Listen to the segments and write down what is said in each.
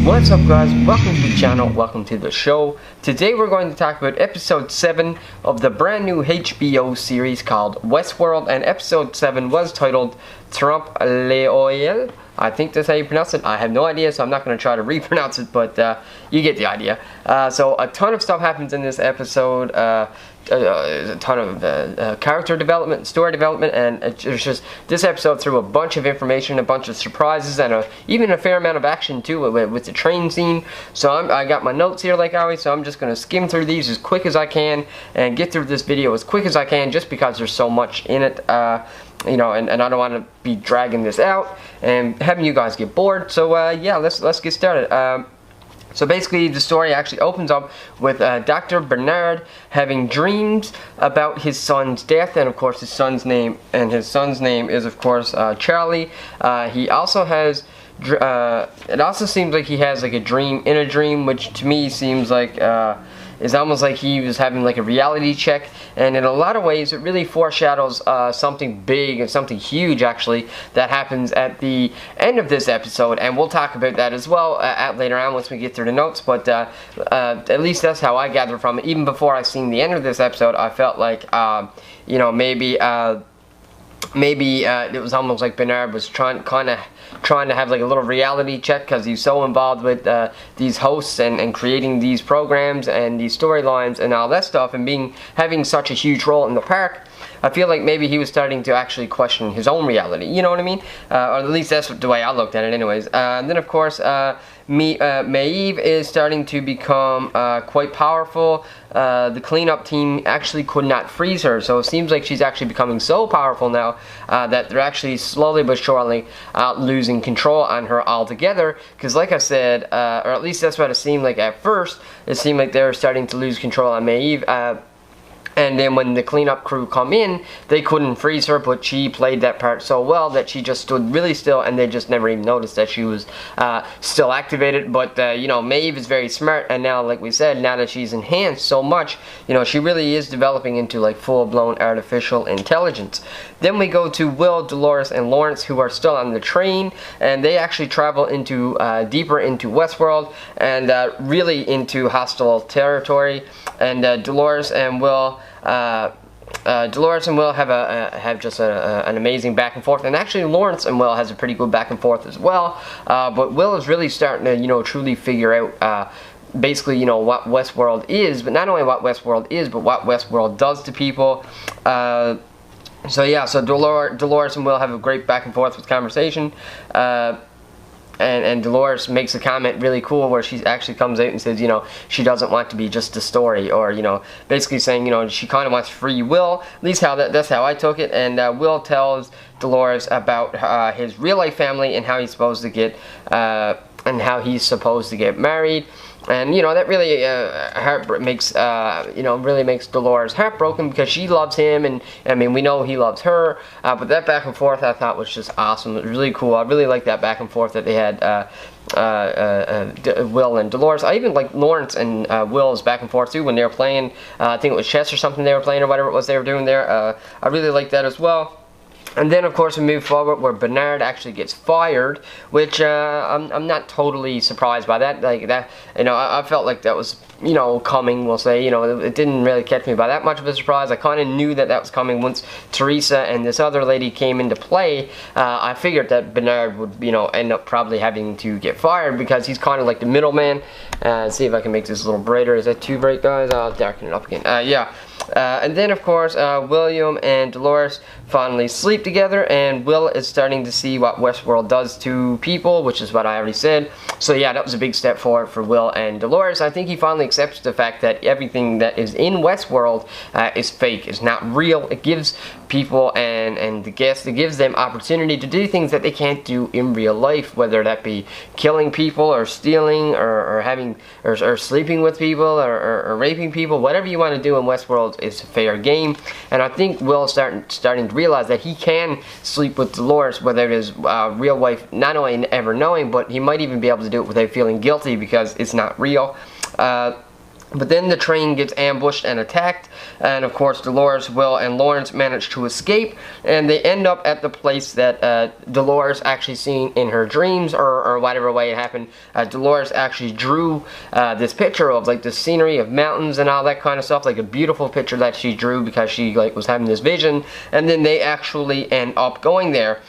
What's up, guys? Welcome to the channel, welcome to the show. Today we're going to talk about episode 7 of the brand new HBO series called Westworld, and episode 7 was titled Trompe, Oeil. I think that's how you pronounce it. I have no idea, so I'm not going to try to repronounce it, but you get the idea. So a ton of stuff happens in this episode. A ton of character development, story development, and there's just this episode threw a bunch of information, a bunch of surprises, and even a fair amount of action too with the train scene. So I got my notes here like always, so I'm just going to skim through these as quick as I can and get through this video as quick as I can, just because there's so much in it. You know, and I don't want to be dragging this out and having you guys get bored. So yeah, let's get started. So basically, the story actually opens up with Dr. Bernard having dreams about his son's death, and of course his son's name is of course Charlie. He also has it also seems like he has like a dream in a dream, which to me seems like it's almost like he was having like a reality check, and in a lot of ways it really foreshadows something big and something huge actually that happens at the end of this episode, and we'll talk about that as well later on once we get through the notes. But at least that's how I gather from it. Even before I seen the end of this episode, I felt like you know, maybe it was almost like Bernard was trying to have like a little reality check, because he's so involved with these hosts and creating these programs and these storylines and all that stuff, and having such a huge role in the park. I feel like maybe he was starting to actually question his own reality, you know what I mean? Or at least that's the way I looked at it anyways. And then of course, Maeve is starting to become quite powerful. The cleanup team actually could not freeze her, so it seems like she's actually becoming so powerful now that they're actually slowly but surely losing control on her altogether. Because like I said, or at least that's what it seemed like at first, it seemed like they were starting to lose control on Maeve. And then when the cleanup crew come in, they couldn't freeze her, but she played that part so well that she just stood really still, and they just never even noticed that she was still activated. But you know, Maeve is very smart, and now, like we said, now that she's enhanced so much, you know, she really is developing into like full-blown artificial intelligence. Then we go to Will, Dolores, and Lawrence, who are still on the train, and they actually travel into deeper into Westworld and really into hostile territory. And Dolores and Will have just an amazing back and forth, and actually Lawrence and Will has a pretty good back and forth as well. But Will is really starting to, you know, truly figure out basically, you know, what Westworld is, but not only what Westworld is, but what Westworld does to people. So yeah, so Dolores and Will have a great back and forth with conversation. And Dolores makes a comment really cool where she actually comes out and says, you know, she doesn't want to be just a story, or, you know, basically saying, you know, she kind of wants free will. At least that's how I took it. And Will tells Dolores about his real life family and how he's supposed to get married. And you know, that really really makes Dolores heartbroken, because she loves him, and I mean, we know he loves her. But that back and forth I thought was just awesome. It was really cool. I really liked that back and forth that they had, Will and Dolores. I even like Lawrence and Will's back and forth too when they were playing. I think it was chess or something they were playing, or whatever it was they were doing there. I really liked that as well. And then of course we move forward where Bernard actually gets fired, which I'm not totally surprised by that. Like that, you know, I felt like that was, you know, coming, we'll say. You know, it didn't really catch me by that much of a surprise. I kind of knew that was coming once Teresa and this other lady came into play. I figured that Bernard would, you know, end up probably having to get fired, because he's kind of like the middleman. See if I can make this a little brighter. Is that too bright, guys? I'll darken it up again. Yeah. And then of course William and Dolores finally sleep together, and Will is starting to see what Westworld does to people, which is what I already said. So yeah, that was a big step forward for Will and Dolores. I think he finally accepts the fact that everything that is in Westworld is fake, is not real. It gives people and the guests, it gives them opportunity to do things that they can't do in real life, whether that be killing people or stealing or sleeping with people or raping people. Whatever you want to do in Westworld is fair game. And I think Will is starting to realize that he can sleep with Dolores without his real wife not only ever knowing, but he might even be able to do it without feeling guilty, because it's not real. But then the train gets ambushed and attacked, and of course Dolores, Will, and Lawrence manage to escape, and they end up at the place that Dolores actually seen in her dreams, or whatever way it happened. Dolores actually drew this picture of like the scenery of mountains and all that kind of stuff, like a beautiful picture that she drew because she like was having this vision, and then they actually end up going there.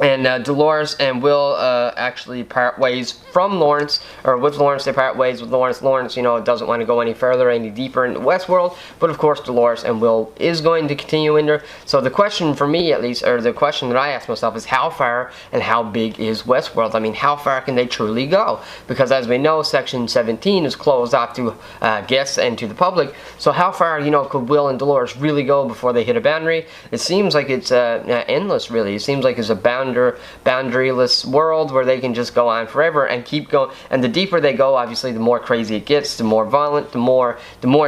And Dolores and Will actually part ways from Lawrence, or with Lawrence. They part ways with Lawrence. Lawrence, you know, doesn't want to go any further, any deeper into Westworld, but of course Dolores and Will is going to continue in there. So the question for me, at least, or the question that I ask myself is how far and how big is Westworld? I mean, how far can they truly go? Because as we know, Section 17 is closed off to guests and to the public. So how far, you know, could Will and Dolores really go before they hit a boundary? It seems like it's endless, really. It seems like it's a boundaryless world where they can just go on forever and keep going. And the deeper they go, obviously, the more crazy it gets, the more violent, the more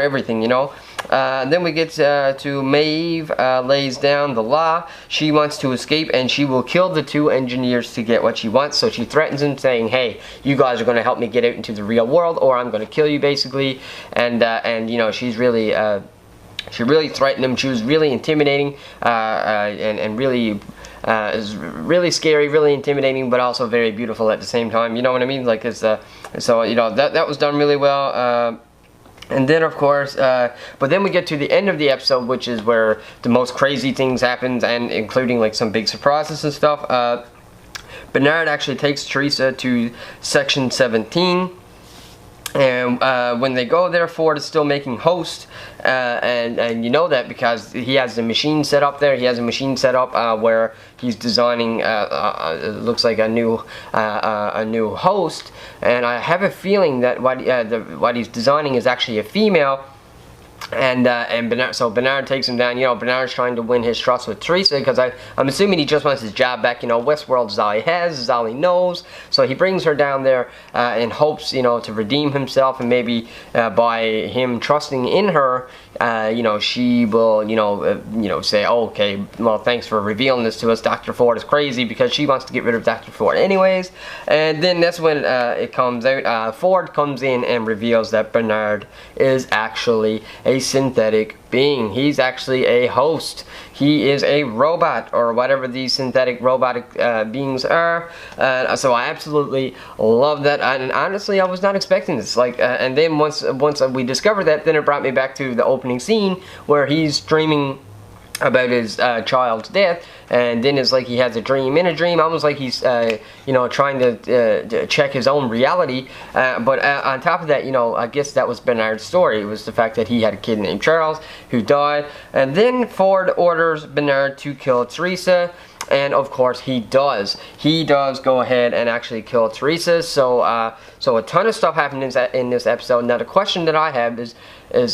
everything, you know. Then we get to Maeve lays down the law. She wants to escape, and she will kill the two engineers to get what she wants. So she threatens them, saying, "Hey, you guys are going to help me get out into the real world, or I'm going to kill you," basically. And you know, she's really she really threatened him. She was really intimidating, and really. Is really scary, really intimidating, but also very beautiful at the same time. You know what I mean? Like it's so you know that was done really well. And then of course, but then we get to the end of the episode, which is where the most crazy things happens, and including like some big surprises and stuff. Bernard actually takes Teresa to Section 17. And when they go there, Ford is still making host, and you know that because he has the machine set up there. He has a machine set up where he's designing. It looks like a new host, and I have a feeling that what he's designing is actually a female. And Bernard, so Bernard takes him down. You know, Bernard's trying to win his trust with Teresa because I'm assuming he just wants his job back. You know, Westworld is all he has, is all he knows. So he brings her down there in hopes, you know, to redeem himself, and maybe by him trusting in her, you know, she will, you know, say, oh, okay, well, thanks for revealing this to us. Dr. Ford is crazy, because she wants to get rid of Dr. Ford anyways. And then that's when it comes out. Ford comes in and reveals that Bernard is actually a synthetic being. He's actually a host. He is a robot, or whatever these synthetic robotic beings are. So I absolutely love that, and honestly, I was not expecting this. Like, and then once we discovered that, then it brought me back to the opening scene where he's dreaming about his child's death, and then it's like he has a dream in a dream, almost like he's you know, trying to check his own reality, but on top of that, you know, I guess that was Bernard's story. It was the fact that he had a kid named Charles who died, and then Ford orders Bernard to kill Teresa. And of course he does. He does go ahead and actually kill Teresa. So so a ton of stuff happened in this episode. Now the question that I have is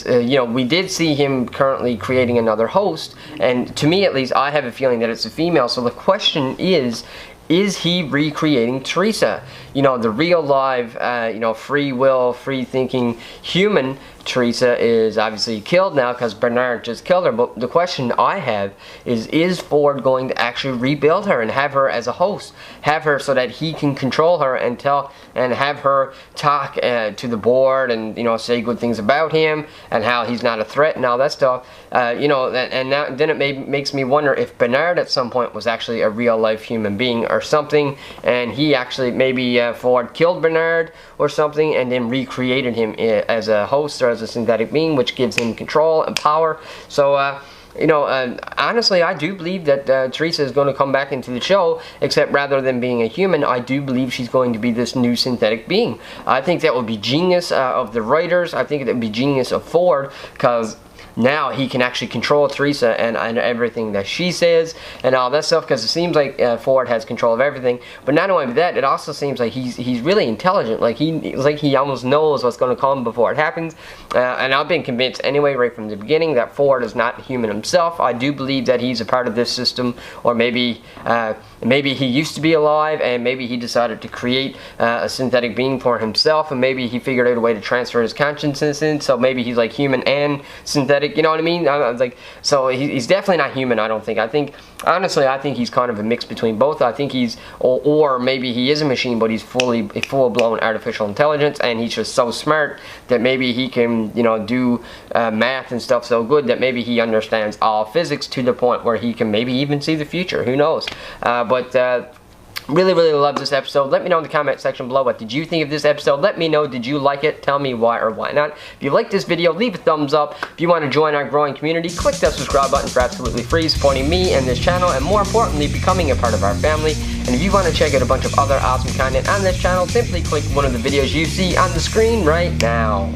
you know, we did see him currently creating another host, and to me at least, I have a feeling that it's a female. So the question is he recreating Teresa? You know, the real live, you know, free will, free thinking human Teresa is obviously killed now because Bernard just killed her. But the question I have is Ford going to actually rebuild her and have her as a host? Have her so that he can control her and have her talk to the board, and, you know, say good things about him and how he's not a threat and all that stuff. You know, and now, then it makes me wonder if Bernard at some point was actually a real life human being or something, and he actually, maybe Ford killed Bernard or something and then recreated him as a host or as a synthetic being, which gives him control and power. So you know, honestly, I do believe that Teresa is going to come back into the show, except rather than being a human, I do believe she's going to be this new synthetic being. I think that would be genius of the writers. I think it would be genius of Ford, because now he can actually control Teresa and everything that she says and all that stuff, because it seems like Ford has control of everything. But not only that, it also seems like he's really intelligent. Like he almost knows what's going to come before it happens. And I've been convinced anyway, right from the beginning, that Ford is not human himself. I do believe that he's a part of this system, or maybe he used to be alive, and maybe he decided to create a synthetic being for himself, and maybe he figured out a way to transfer his consciousness in. So maybe he's like human and synthetic synthetic, you know what I mean? I was like, so he's definitely not human, I don't think. Honestly, I think he's kind of a mix between both. I think he's, or maybe he is a machine, but he's full-blown artificial intelligence, and he's just so smart that maybe he can, you know, do math and stuff so good that maybe he understands all physics to the point where he can maybe even see the future. Who knows? Really love this episode. Let me know in the comment section below, what did you think of this episode? Let me know, did you like it? Tell me why or why not. If you like this video, leave a thumbs up. If you want to join our growing community, click that subscribe button for absolutely free, supporting me and this channel, and more importantly, becoming a part of our family. And if you want to check out a bunch of other awesome content on this channel, simply click one of the videos you see on the screen right now.